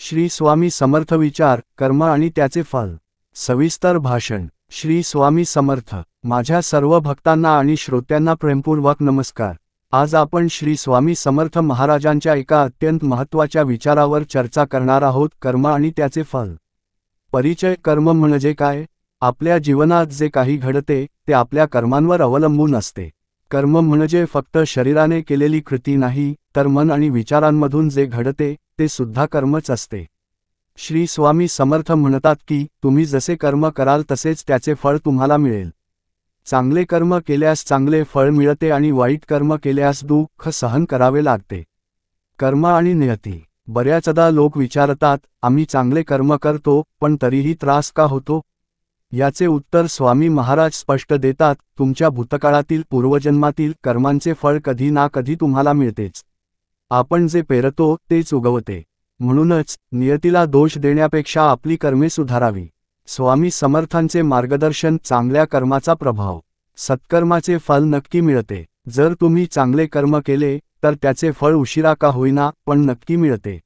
श्री स्वामी समर्थ विचार कर्म आणि त्याचे फल सविस्तर भाषण। श्री स्वामी समर्थ। माझ्या सर्व भक्तांना आणि श्रोत्यांना प्रेमपूर्वक नमस्कार। आज आपण श्री स्वामी समर्थ महाराजांच्या एका अत्यंत महत्त्वाच्या विचारावर चर्चा करणार आहोत, कर्म आणि त्याचे फल। परिचय। कर्म म्हणजे काय? आपल्या जीवनात जे काही घडते ते आपल्या कर्मांवर अवलंबून असते। कर्म म्हणजे फक्त शरीराने केलेली कृती नाही, तर मन आणि विचारांमधून जे घडते ते सुद्धा कर्मच असते। श्री स्वामी समर्थ म्हणतात की तुम्ही जसे कर्म कराल तसेच त्याचे फळ तुम्हाला मिळेल। चांगले कर्म केल्यास चांगले फळ मिळते आणि वाईट कर्म केल्यास दुःख सहन करावे लागते। कर्म आणि नियती। बऱ्याचदा लोक विचारतात, आम्ही चांगले कर्म करतो पण तरीही त्रास का होतो? याचे उत्तर स्वामी महाराज स्पष्ट देतात, तुमच्या भूतकाळातील पूर्वजन्मातील कर्मांचे फळ कधी ना कधी तुम्हाला मिळतेच। आपण जे पेरतो तेच उगवते। म्हणूनच नियतीला दोष देण्यापेक्षा आपली कर्मे सुधारावी। स्वामी समर्थांचे मार्गदर्शन। चांगल्या कर्माचा प्रभाव। सत्कर्माचे फल नक्की मिळते। जर तुम्ही चांगले कर्म केले तर त्याचे फळ उशिरा का होईना पण नक्की मिळते।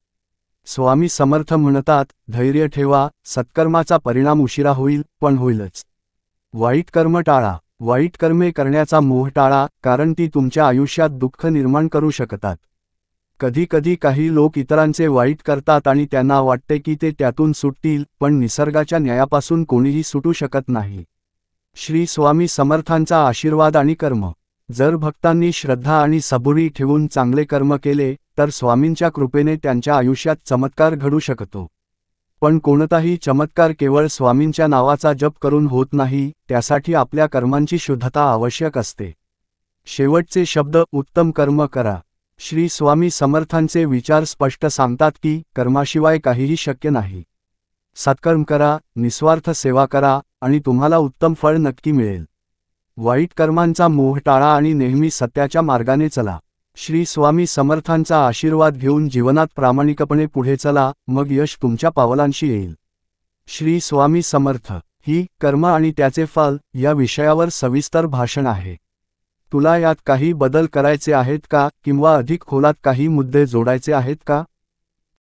स्वामी समर्थ म्हणतात, धैर्य ठेवा, सत्कर्माचा परिणाम उशिरा होईल पण होईलच। वाईट कर्म टाळा। वाईट कर्मे करण्याचा मोह टाळा, कारण ती तुमच्या आयुष्यात दुःख निर्माण करू शकतात। कधी काही लोक इतरांचे वाईट करतात आणि त्यांना वाटते की ते त्यातून सुटतील, पण निसर्गाच्या न्यायापासून कोणीही सुटू शकत नाही। श्री स्वामी समर्थांचा आशीर्वाद आणि कर्म। जर भक्तांनी श्रद्धा आणि सबुरी ठेवून चांगले कर्म केले तर स्वामींच्या कृपेने त्यांच्या आयुष्यात चमत्कार घडू शकतो। पण कोणताही चमत्कार केवळ स्वामींच्या नावाचा जप करून होत नाही, त्यासाठी आपल्या कर्मांची शुद्धता आवश्यक असते। शेवटचे शब्द। उत्तम कर्म करा। श्री स्वामी समर्थांचे विचार स्पष्ट सांगतात की कर्माशिवाय काहीही शक्य नाही। सत्कर्म करा, निस्वार्थ सेवा करा आणि तुम्हाला उत्तम फळ नक्की मिळेल। वाईट कर्मांचा मोह टाळा आणि नेहमी सत्याच्या मार्गाने चला। श्री स्वामी समर्थांचा आशीर्वाद घेऊन जीवनात प्रामाणिकपणे पुढे चला, मग यश तुमच्या पावलांशी येईल। श्री स्वामी समर्थ। ही कर्म आणि त्याचे फल या विषयावर सविस्तर भाषण आहे। तुला यात काही बदल करायचे आहेत का, किंवा अधिक खोलात काही मुद्दे जोडायचे आहेत का?